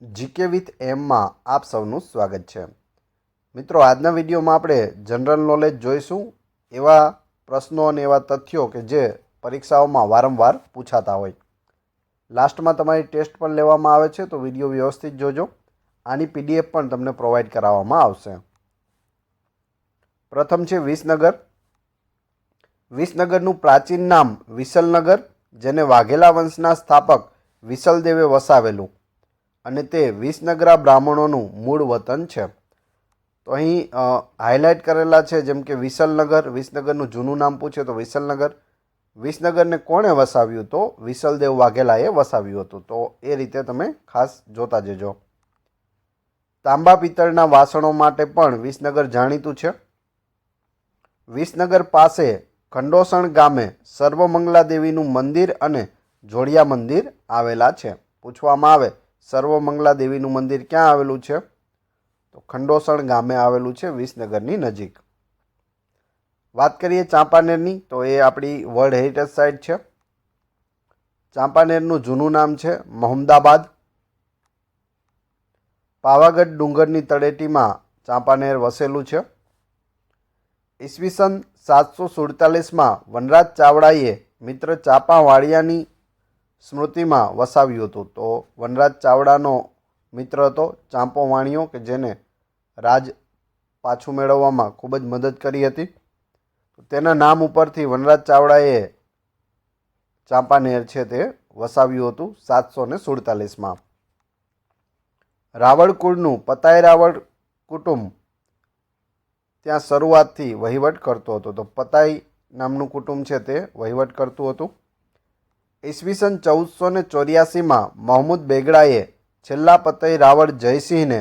GK with એમમાં આપ સૌનું સ્વાગત છે। મિત્રો, આજના વિડીયોમાં આપણે જનરલ નોલેજ જોઈશું, એવા પ્રશ્નો અને એવા તથ્યો કે જે પરીક્ષાઓમાં વારંવાર પૂછાતા હોય। લાસ્ટમાં તમારી ટેસ્ટ પણ લેવામાં આવે છે, તો વિડીયો વ્યવસ્થિત જોજો। આની પીડીએફ પણ તમને પ્રોવાઈડ કરાવવામાં આવશે। પ્રથમ છે વિસનગર। વિસનગરનું પ્રાચીન નામ વિસલનગર, જેને વાઘેલા વંશના સ્થાપક વિસલદેવે વસાવેલું અને તે વિસનગરા બ્રાહ્મણોનું મૂળ વતન છે। તો અહીં હાઇલાઇટ કરેલા છે, જેમ કે વિસલનગર, વિસનગરનું જૂનું નામ પૂછે તો વિસલનગર। વિસનગરને કોણે વસાવ્યું? તો વિસલદેવ વાઘેલાએ વસાવ્યું હતું। તો એ રીતે તમે ખાસ જોતા જજો। તાંબા પિત્તળના વાસણો માટે પણ વિસનગર જાણીતું છે। વિસનગર પાસે ખંડોસણ ગામે સર્વમંગલા દેવીનું મંદિર અને જોડિયા મંદિર આવેલા છે। પૂછવામાં આવે સર્વમંગલા દેવીનું મંદિર ક્યાં આવેલું છે? તો ખંડોસણ ગામે આવેલું છે, વિસનગરની નજીક। વાત કરીએ ચાંપાનેરની, તો એ આપણી વર્લ્ડ હેરિટેજ સાઇટ છે। ચાંપાનેરનું જૂનું નામ છે મહમદાબાદ। પાવાગઢ ડુંગરની તળેટીમાં ચાંપાનેર વસેલું છે। ઈસવીસન 747માં વનરાજ ચાવડાએ મિત્ર ચાંપા વાળિયાની સ્મૃતિમાં વસાવ્યું હતું। તો વનરાજ ચાવડાનો મિત્ર હતો ચાંપો વાણિયો, કે જેને રાજ પાછું મેળવવામાં ખૂબ જ મદદ કરી હતી। તેના નામ ઉપરથી વનરાજ ચાવડાએ ચાંપાનેર છે તે વસાવ્યું હતું 747માં। રાવળ કુળનું પતાઈ રાવળ કુટુંબ ત્યાં શરૂઆતથી વહીવટ કરતો હતો। તો પતાઈ નામનું કુટુંબ છે તે વહીવટ કરતું હતું। ઈસવીસન 1484માં મહમૂદ બેગડાએ છેલ્લા પતઈ રાવળ જયસિંહને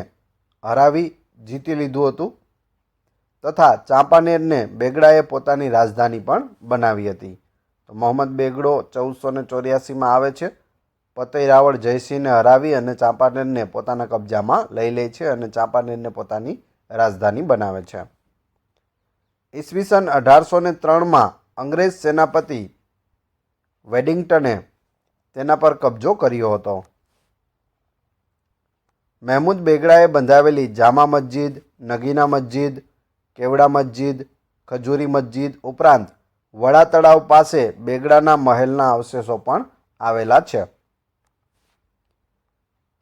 હરાવી જીતી લીધું હતું તથા ચાંપાનેરને બેગડાએ પોતાની રાજધાની પણ બનાવી હતી। તો મોહમ્મદ બેગડો 1484માં આવે છે, પતઈ રાવળ જયસિંહને હરાવી અને ચાંપાનેરને પોતાના કબજામાં લઈ લે છે અને ચાંપાનેરને પોતાની રાજધાની બનાવે છે। ઈસવીસન 1803માં અંગ્રેજ સેનાપતિ વેડિંગ્ટને તેના પર કબજો કર્યો હતો। મહેમૂદ બેગડાએ બંધાવેલી જામા મસ્જિદ, નગીના મસ્જિદ, કેવડા મસ્જિદ, ખજૂરી મસ્જિદ ઉપરાંત વડા તળાવ પાસે બેગડાના મહેલના અવશેષો પણ આવેલા છે।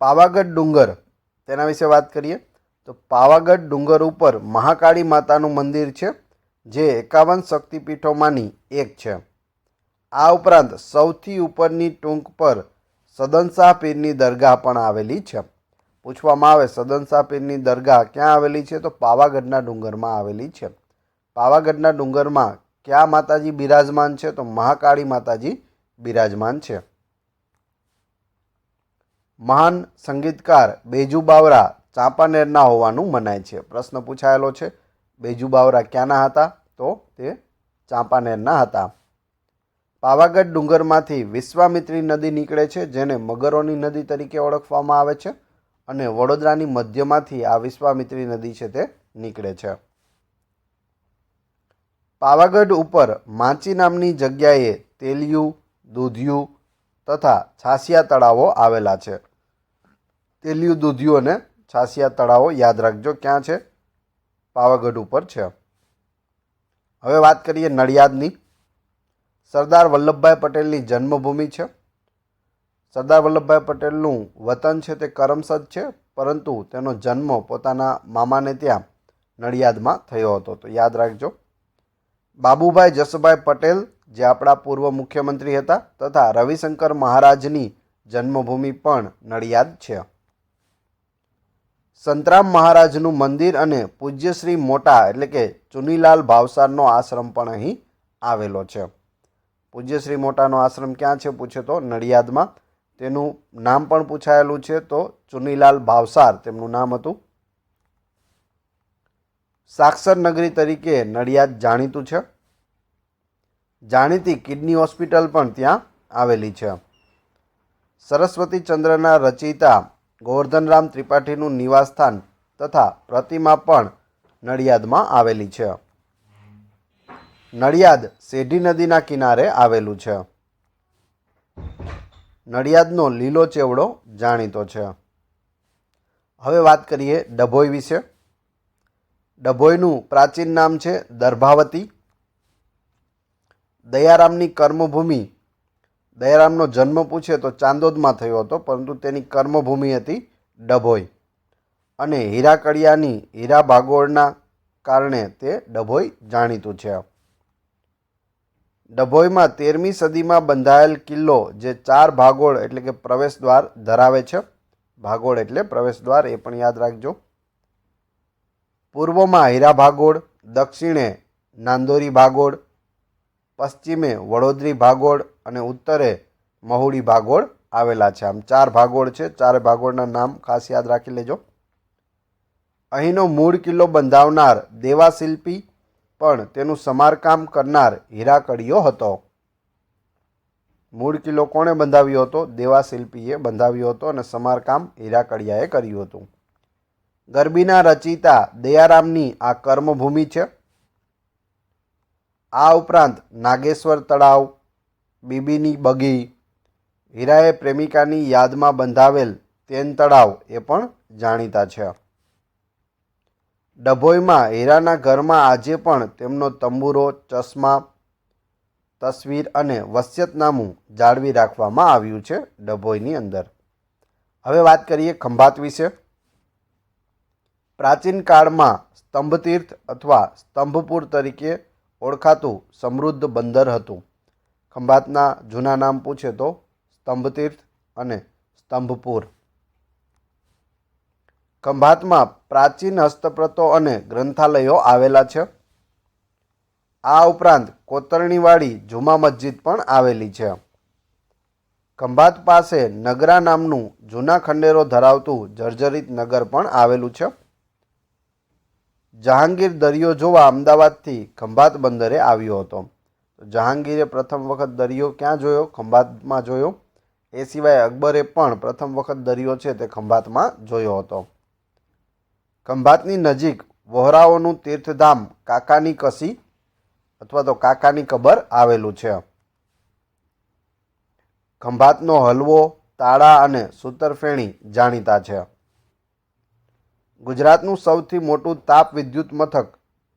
પાવાગઢ ડુંગર, તેના વિશે વાત કરીએ તો પાવાગઢ ડુંગર ઉપર મહાકાળી માતાનું મંદિર છે, જે 51 શક્તિપીઠોમાંની એક છે। આ ઉપરાંત સૌથી ઉપરની ટૂંક પર સદનશાહ પીરની દરગાહ પણ આવેલી છે। પૂછવામાં આવે સદનશાહ પીરની દરગાહ ક્યાં આવેલી છે? તો પાવાગઢના ડુંગરમાં આવેલી છે। પાવાગઢના ડુંગરમાં કયા માતાજી બિરાજમાન છે? તો મહાકાળી માતાજી બિરાજમાન છે। મહાન સંગીતકાર બેજુ બાવરા ચાંપાનેરના હોવાનું મનાય છે। પ્રશ્ન પૂછાયેલો છે, બેજુ બાવરા ક્યાંના હતા? તો તે ચાંપાનેરના હતા। પાવાગઢ ડુંગરમાંથી વિશ્વામિત્રી નદી નીકળે છે, જેને મગરોની નદી તરીકે ઓળખવામાં આવે છે અને વડોદરાની મધ્યમાંથી આ વિશ્વામિત્રી નદી છે તે નીકળે છે। પાવાગઢ ઉપર માંચી નામની જગ્યાએ તેલિયું, દૂધિયું તથા છાસિયા તળાવો આવેલા છે। તેલિયું, દૂધિયું અને છાસિયા તળાવો યાદ રાખજો, ક્યાં છે? પાવાગઢ ઉપર છે। હવે વાત કરીએ નડિયાદની। સરદાર વલ્લભભાઈ પટેલની જન્મભૂમિ છે। સરદાર વલ્લભભાઈ પટેલનું વતન છે તે કરમસદ છે, પરંતુ તેનો જન્મ પોતાના મામાને ત્યાં નડિયાદમાં થયો હતો, તો યાદ રાખજો। બાબુભાઈ જસુભાઈ પટેલ, જે આપણા પૂર્વ મુખ્યમંત્રી હતા, તથા રવિશંકર મહારાજની જન્મભૂમિ પણ નડિયાદ છે। સંતરામ મહારાજનું મંદિર અને પૂજ્યશ્રી મોટા એટલે કે ચુનીલાલ ભાવસારનો આશ્રમ પણ અહીં આવેલો છે। પૂજ્યશ્રી મોટાનો આશ્રમ ક્યાં છે પૂછે તો નડિયાદમાં। તેનું નામ પણ પૂછાયેલું છે, તો ચુનીલાલ ભાવસાર તેમનું નામ હતું। સાક્ષર નગરી તરીકે નડિયાદ જાણીતું છે। જાણીતી કિડની હોસ્પિટલ પણ ત્યાં આવેલી છે। સરસ્વતીચંદ્રના રચયિતા ગોવર્ધનરામ ત્રિપાઠીનું નિવાસસ્થાન તથા પ્રતિમા પણ નડિયાદમાં આવેલી છે। નડિયાદ સેઢી નદીના કિનારે આવેલું છે। નડિયાદનો લીલો ચેવડો જાણીતો છે। હવે વાત કરીએ ડભોઈ વિશે. ડભોઈનું પ્રાચીન નામ છે દર્ભાવતી. દયારામની કર્મભૂમિ, દયારામનો જન્મ પૂછે તો ચાંદોદમાં થયો હતો, પરંતુ તેની કર્મભૂમિ હતી ડભોઈ. અને હીરાકડિયાની હીરા ભાગોળના કારણે તે ડભોઈ જાણીતું છે. ડભોઈમાં 13મી સદીમાં બંધાયેલ કિલ્લો જે 4 ભાગોળ એટલે કે પ્રવેશદ્વાર ધરાવે છે. ભાગોળ એટલે પ્રવેશદ્વાર, એ પણ યાદ રાખજો. પૂર્વમાં હીરા ભાગોળ, દક્ષિણે નાંદોરી ભાગોળ, પશ્ચિમે વડોદરી ભાગોળ અને ઉત્તરે મહુડી ભાગોળ આવેલા છે. આમ 4 ભાગોળ છે. 4 ભાગોળના નામ ખાસ યાદ રાખી લેજો. અહીંનો મૂળ કિલ્લો બંધાવનાર દેવાશિલ્પી પણ તેનું સમારકામ કરનાર હીરાકડિયો હતો. મૂળ કિલ્લો કોણે બંધાવ્યો હતો? દેવાશિલ્પીએ બંધાવ્યો હતો અને સમારકામ હીરાકડિયાએ કર્યું હતું. ગરબીના રચયિતા દયારામની આ કર્મભૂમિ છે. આ ઉપરાંત નાગેશ્વર તળાવ, બીબીની બગી, હીરાએ પ્રેમિકાની યાદમાં બંધાવેલ તેન તળાવ એ પણ જાણીતા છે. ડભોઈમાં હીરાના ઘરમાં આજે પણ તેમનો તંબુરો, ચશ્મા, તસવીર અને વસિયતનામું જાળવી રાખવામાં આવ્યું છે ડભોઈની અંદર. હવે વાત કરીએ ખંભાત વિશે. પ્રાચીન કાળમાં સ્તંભતીર્થ અથવા સ્તંભપુર તરીકે ઓળખાતું સમૃદ્ધ બંદર હતું. ખંભાતના જૂના નામ પૂછે તો સ્તંભતીર્થ અને સ્તંભપુર. ખંભાતમાં પ્રાચીન હસ્તપ્રતો અને ગ્રંથાલયો આવેલા છે. આ ઉપરાંત કોતરણીવાળી જુમા મસ્જિદ પણ આવેલી છે. ખંભાત પાસે નગરા નામનું જૂના ખંડેરો ધરાવતું જર્જરિત નગર પણ આવેલું છે. જહાંગીર દરિયો જોવા અમદાવાદથી ખંભાત બંદરે આવ્યો હતો. જહાંગીરે પ્રથમ વખત દરિયો ક્યાં જોયો? ખંભાતમાં જોયો. એ સિવાય અકબરે પણ પ્રથમ વખત દરિયો છે તે ખંભાતમાં જોયો હતો. ખંભાતની નજીક વહોરાઓનું તીર્થધામ કાકાની કસી અથવા તો કાકાની કબર આવેલું છે. ખંભાતનો હલવો, તાળા અને સૂતરફેણી જાણીતા છે. ગુજરાતનું સૌથી મોટું તાપ વિદ્યુત મથક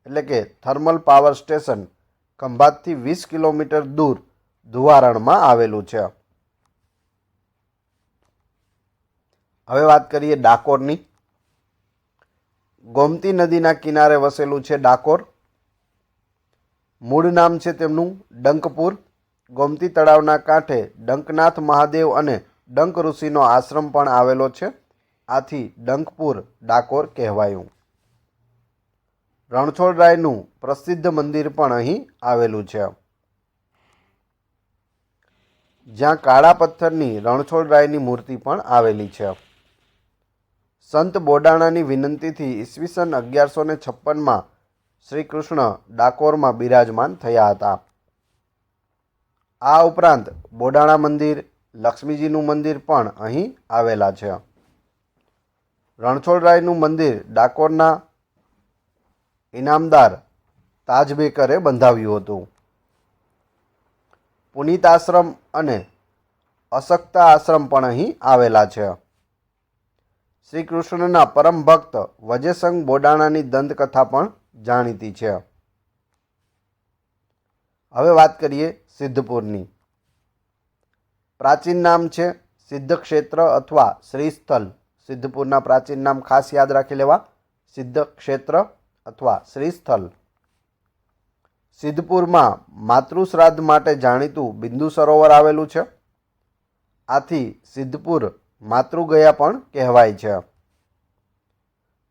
એટલે કે થર્મલ પાવર સ્ટેશન ખંભાતથી 20 કિલોમીટર દૂર ધુવારણમાં આવેલું છે. હવે વાત કરીએ ડાકોરની. ગોમતી નદીના કિનારે વસેલું છે ડાકોર. મૂળ નામ છે તેમનું ડંકપુર. ગોમતી તળાવના કાંઠે ડંકનાથ મહાદેવ અને ડંક ઋષિનો આશ્રમ પણ આવેલો છે. આથી ડંકપુર ડાકોર કહેવાયું. રણછોડરાયનું પ્રસિદ્ધ મંદિર પણ અહીં આવેલું છે, જ્યાં કાળા પથ્થરની રણછોડરાયની મૂર્તિ પણ આવેલી છે. સંત બોડાણાની વિનંતીથી ઈસવીસન 1156માં શ્રી કૃષ્ણ ડાકોરમાં બિરાજમાન થયા હતા. આ ઉપરાંત બોડાણા મંદિર, લક્ષ્મીજીનું મંદિર પણ અહીં આવેલા છે. રણછોડરાયનું મંદિર ડાકોરના ઇનામદાર તાજબેકરે બંધાવ્યું હતું. પુનિત આશ્રમ અને અશક્તા આશ્રમ પણ અહીં આવેલા છે. શ્રી કૃષ્ણના પરમ ભક્ત વજેસંગ બોડાણાની દંતકથા પણ જાણીતી છે. હવે વાત કરીએ સિદ્ધપુરની. પ્રાચીન નામ છે સિદ્ધ ક્ષેત્ર અથવા શ્રીસ્થલ. સિદ્ધપુરના પ્રાચીન નામ ખાસ યાદ રાખી લેવા: સિદ્ધ ક્ષેત્ર અથવા શ્રીસ્થલ. સિદ્ધપુરમાં માતૃશ્રાદ્ધ માટે જાણીતું બિંદુ સરોવર આવેલું છે. આથી સિદ્ધપુર માતૃગયા પણ કહેવાય છે.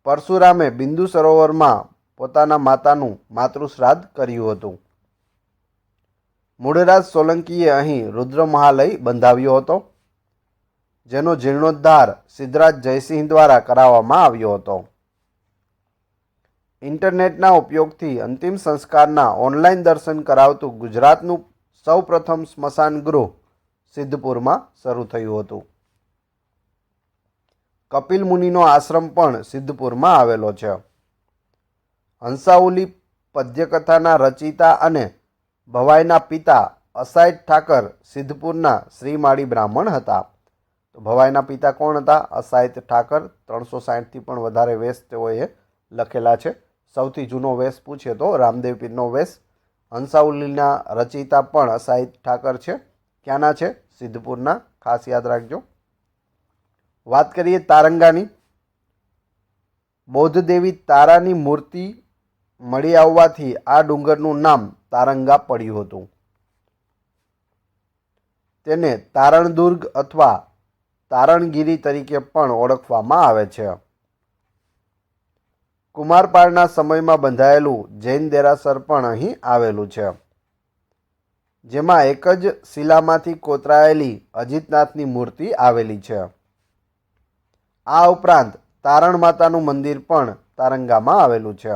પરશુરામે બિંદુ સરોવરમાં પોતાના માતાનું માતૃશ્રાદ્ધ કર્યું હતું. મૂળરાજ સોલંકીએ અહીં રુદ્ર મહાલય બંધાવ્યો હતો, જેનો જીર્ણોદ્ધાર સિદ્ધરાજ જયસિંહ દ્વારા કરાવવામાં આવ્યો હતો. ઇન્ટરનેટના ઉપયોગથી અંતિમ સંસ્કારના ઓનલાઈન દર્શન કરાવતું ગુજરાતનું સૌપ્રથમ સ્મશાન ગૃહ સિદ્ધપુરમાં શરૂ થયું હતું. કપિલ મુનિનો આશ્રમ પણ સિદ્ધપુરમાં આવેલો છે. હંસાઉલી પદ્યકથાના રચયિતા અને ભવાઈના પિતા અસાઈડ ઠાકર સિદ્ધપુરના શ્રીમાળી બ્રાહ્મણ હતા. તો ભવાઈના પિતા કોણ હતા? અસાહિત ઠાકર. 360થી પણ વધારે વેશ તેઓએ લખેલા છે. સૌથી જૂનો વેશ પૂછે તો રામદેવ પીરનો વેશ. હંસાવલીના રચયિતા પણ અસાહિત ઠાકર છે. ક્યાંના છે? સિદ્ધપુરના. ખાસ યાદ રાખજો. વાત કરીએ તારંગાની. બૌદ્ધ દેવી તારાની મૂર્તિ મળી આવવાથી આ ડુંગરનું નામ તારંગા પડ્યું હતું. તેને તારણદુર્ગ અથવા તારણગીરી તરીકે પણ ઓળખવામાં આવે છે. કુમારપાળના સમયમાં બંધાયેલું જૈન દેરાસર પણ અહીં આવેલું છે, જેમાં એક જ શિલામાંથી કોતરાયેલી અજીતનાથની મૂર્તિ આવેલી છે. આ ઉપરાંત તારણ માતાનું મંદિર પણ તારંગામાં આવેલું છે.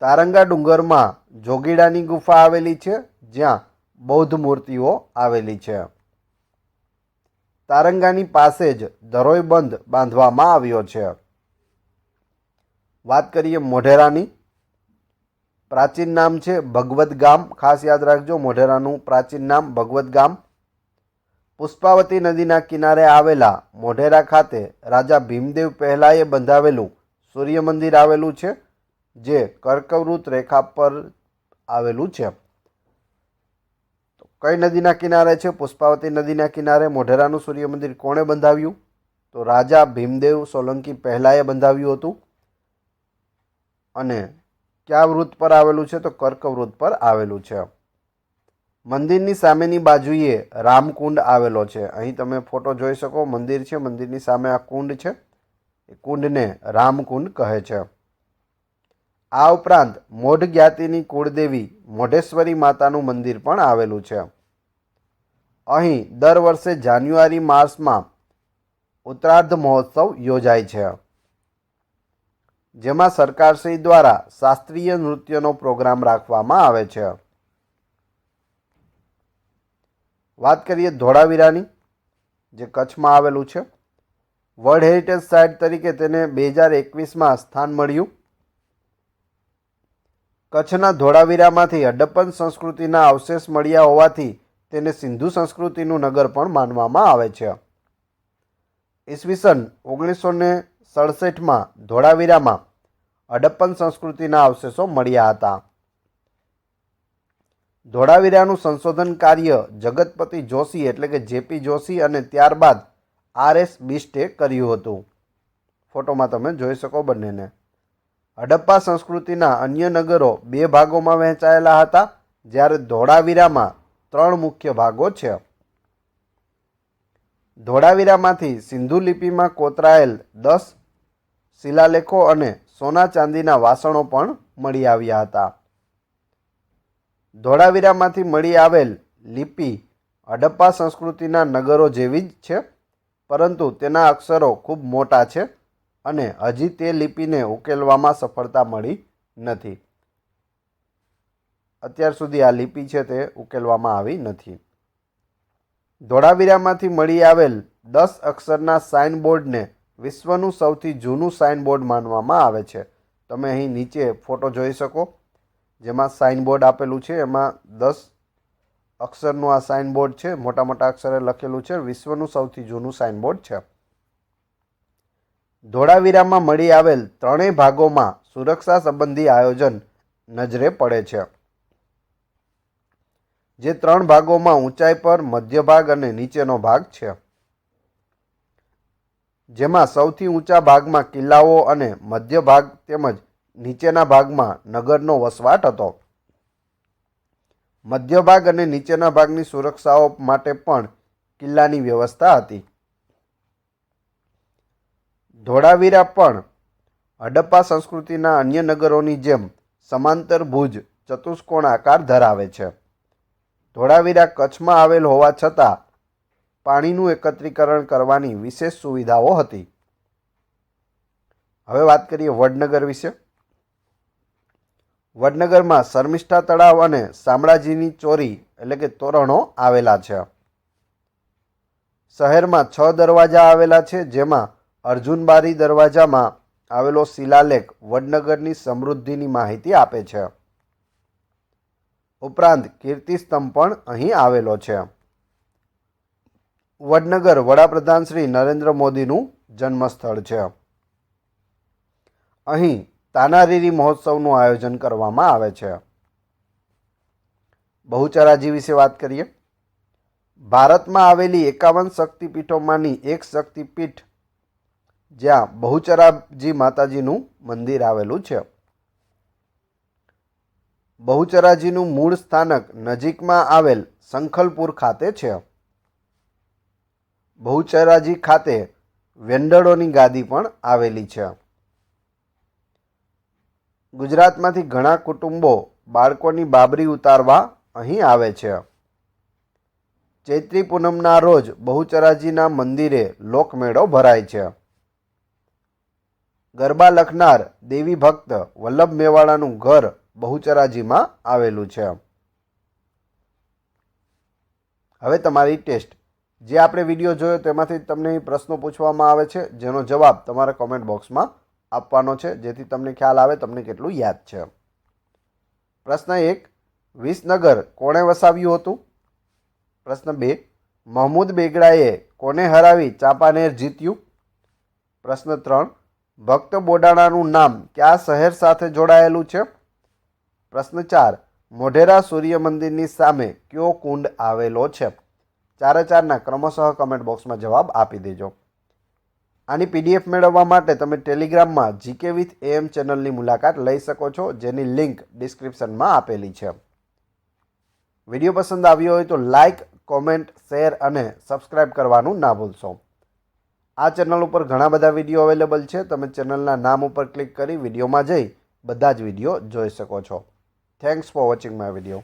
તારંગા ડુંગરમાં જોગીડાની ગુફા આવેલી છે, જ્યાં બૌદ્ધ મૂર્તિઓ આવેલી છે. તારંગાની પાસે જ ધરોઈ બંધ બાંધવામાં આવ્યો છે. વાત કરીએ મોઢેરાની. પ્રાચીન નામ છે ભગવત ગામ. ખાસ યાદ રાખજો, મોઢેરાનું પ્રાચીન નામ ભગવત ગામ. પુષ્પાવતી નદીના કિનારે આવેલા મોઢેરા ખાતે રાજા ભીમદેવ પહેલાએ બંધાવેલું સૂર્ય મંદિર આવેલું છે, જે કર્કવૃત રેખા પર આવેલું છે. કઈ નદીના કિનારે છે? પુષ્પાવતી નદીના કિનારે મોઢેરાનું સૂર્ય મંદિર કોણે બંધાવ્યું? તો રાજા ભીમદેવ સોલંકી પહેલાએ બંધાવ્યું હતું. અને કયા વૃત્ત પર આવેલું છે? તો કર્કવૃત પર આવેલું છે. મંદિરની સામેની બાજુએ રામકુંડ આવેલો છે. અહીં તમે ફોટો જોઈ શકો. મંદિર છે, મંદિરની સામે આ કુંડ છે. એ કુંડને રામકુંડ કહે છે. આ ઉપરાંત મોઢ જ્ઞાતિની કુળદેવી મોઢેશ્વરી માતાનું મંદિર પણ આવેલું છે. અહીં દર વર્ષે જાન્યુઆરી માસમાં ઉત્તરાર્ધ મહોત્સવ યોજાય છે, જેમાં સરકારશ્રી દ્વારા શાસ્ત્રીય નૃત્યનો પ્રોગ્રામ રાખવામાં આવે છે. વાત કરીએ ધોળાવીરાની, જે કચ્છમાં આવેલું છે. વર્લ્ડ હેરિટેજ સાઇટ તરીકે તેને 2021માં સ્થાન મળ્યું. કચ્છના ધોળાવીરામાંથી હડપ્પન સંસ્કૃતિના અવશેષ મળ્યા હોવાથી તેને સિંધુ સંસ્કૃતિનું નગર પણ માનવામાં આવે છે. ઈસવીસન 1967માં ધોળાવીરામાં હડપ્પન સંસ્કૃતિના અવશેષો મળ્યા હતા. ધોળાવીરાનું સંશોધન કાર્ય જગતપતિ જોશી એટલે કે જેપી જોશી અને ત્યારબાદ RS બિસ્ટે કર્યું હતું. ફોટોમાં તમે જોઈ શકો બંનેને. હડપ્પા સંસ્કૃતિના અન્ય નગરો 2 ભાગોમાં વહેંચાયેલા હતા, જ્યારે ધોળાવીરામાં 3 મુખ્ય ભાગો છે. ધોળાવીરામાંથી સિંધુ લિપિમાં કોતરાયેલ 10 શિલાલેખો અને સોના ચાંદીના વાસણો પણ મળી આવ્યા હતા. ધોળાવીરામાંથી મળી આવેલ લિપિ હડપ્પા સંસ્કૃતિના નગરો જેવી જ છે, પરંતુ તેના અક્ષરો ખૂબ મોટા છે અને હજી તે લિપિને ઉકેલવામાં સફળતા મળી નથી. અત્યાર સુધી આ લિપિ છે તે ઉકેલવામાં આવી નથી. ધોળાવીરામાંથી મળી આવેલ 10 અક્ષરના સાઇનબોર્ડને વિશ્વનું સૌથી જૂનું સાઇનબોર્ડ માનવામાં આવે છે. તમે અહીં નીચે ફોટો જોઈ શકો, જેમાં સાઇનબોર્ડ આપેલું છે. એમાં 10 અક્ષરનું આ સાઇનબોર્ડ છે. મોટા મોટા અક્ષરે લખેલું છે, વિશ્વનું સૌથી જૂનું સાઇનબોર્ડ છે. ધોળાવીરામાં મળી આવેલ 3 ભાગોમાં સુરક્ષા સંબંધી આયોજન નજરે પડે છે. જે 3 ભાગોમાં ઊંચાઈ પર, મધ્ય ભાગ અને નીચેનો ભાગ છે. જેમાં સૌથી ઊંચા ભાગમાં કિલ્લાઓ અને મધ્ય ભાગ તેમજ નીચેના ભાગમાં નગરનો વસવાટ હતો. મધ્ય ભાગ અને નીચેના ભાગની સુરક્ષાઓ માટે પણ કિલ્લાની વ્યવસ્થા હતી. ધોળાવીરા પણ હડપ્પા સંસ્કૃતિના અન્ય નગરોની જેમ સમાંતર ભુજ ચતુષ્કોણ આકાર ધરાવે છે. ધોળાવીરા કચ્છમાં આવેલ હોવા છતાં પાણીનું એકત્રીકરણ કરવાની વિશેષ સુવિધાઓ હતી. હવે વાત કરીએ વડનગર વિશે. વડનગરમાં શર્મિષ્ઠા તળાવ અને શામળાજીની ચોરી એટલે કે તોરણો આવેલા છે. શહેરમાં 6 દરવાજા આવેલા છે, જેમાં અર્જુનબારી દરવાજામાં આવેલો શિલાલેખ વડનગરની સમૃદ્ધિની માહિતી આપે છે. ઉપરાંત કીર્તિસ્તંભ પણ અહીં આવેલો છે. વડનગર વડાપ્રધાન શ્રી નરેન્દ્ર મોદીનું જન્મસ્થળ છે. અહીં તાનારીરી મહોત્સવનું આયોજન કરવામાં આવે છે. બહુચરાજી વિશે વાત કરીએ. ભારતમાં આવેલી 51 શક્તિપીઠોમાંની એક શક્તિપીઠ જ્યાં બહુચરાજી માતાજીનું મંદિર આવેલું છે. બહુચરાજીનું મૂળ સ્થાનક નજીકમાં આવેલ સંખલપુર ખાતે છે. બહુચરાજી ખાતે વેંડળોની ગાદી પણ આવેલી છે. ગુજરાતમાંથી ઘણા કુટુંબો બાળકોની બાબરી ઉતારવા અહીં આવે છે. ચૈત્રી પૂનમના રોજ બહુચરાજીના મંદિરે લોકમેળો ભરાય છે. ગરબા લખનાર દેવી ભક્ત વલ્લભ મેવાડાનું ઘર બહુચરાજીમાં આવેલું છે. હવે તમારી ટેસ્ટ. જે આપણે વિડીયો જોયો તેમાંથી તમને પ્રશ્નો પૂછવામાં આવે છે, જેનો જવાબ તમારે કોમેન્ટ બોક્સમાં આપવાનો છે, જેથી તમને ખ્યાલ આવે તમને કેટલું યાદ છે. પ્રશ્ન 1, વિસનગર કોણે વસાવ્યું હતું? પ્રશ્ન 2, મહમૂદ બેગડાએ કોને હરાવી ચાંપાનેર જીત્યું? પ્રશ્ન 3, ભક્ત બોડાણાનું નામ કયા શહેર સાથે જોડાયેલું છે? પ્રશ્ન 4, મોઢેરા સૂર્ય મંદિરની સામે કયો કુંડ આવેલો છે? 4-4ના ક્રમશઃ કમેન્ટ બોક્સમાં જવાબ આપી દેજો. આની પીડીએફ મેળવવા માટે તમે ટેલિગ્રામમાં જીકે વિથ એમ ચેનલની મુલાકાત લઈ શકો છો, જેની લિંક ડિસ્ક્રિપ્શનમાં આપેલી છે. વિડીયો પસંદ આવ્યો હોય તો લાઇક, કોમેન્ટ, શેર અને સબસ્ક્રાઈબ કરવાનું ના ભૂલશો. આ ચેનલ ઉપર ઘણા બધા વિડીયો અવેલેબલ છે. તમે ચેનલના નામ ઉપર ક્લિક કરી વિડીયોમાં જઈ બધા જ વિડીયો જોઈ શકો છો. Thanks for watching my video.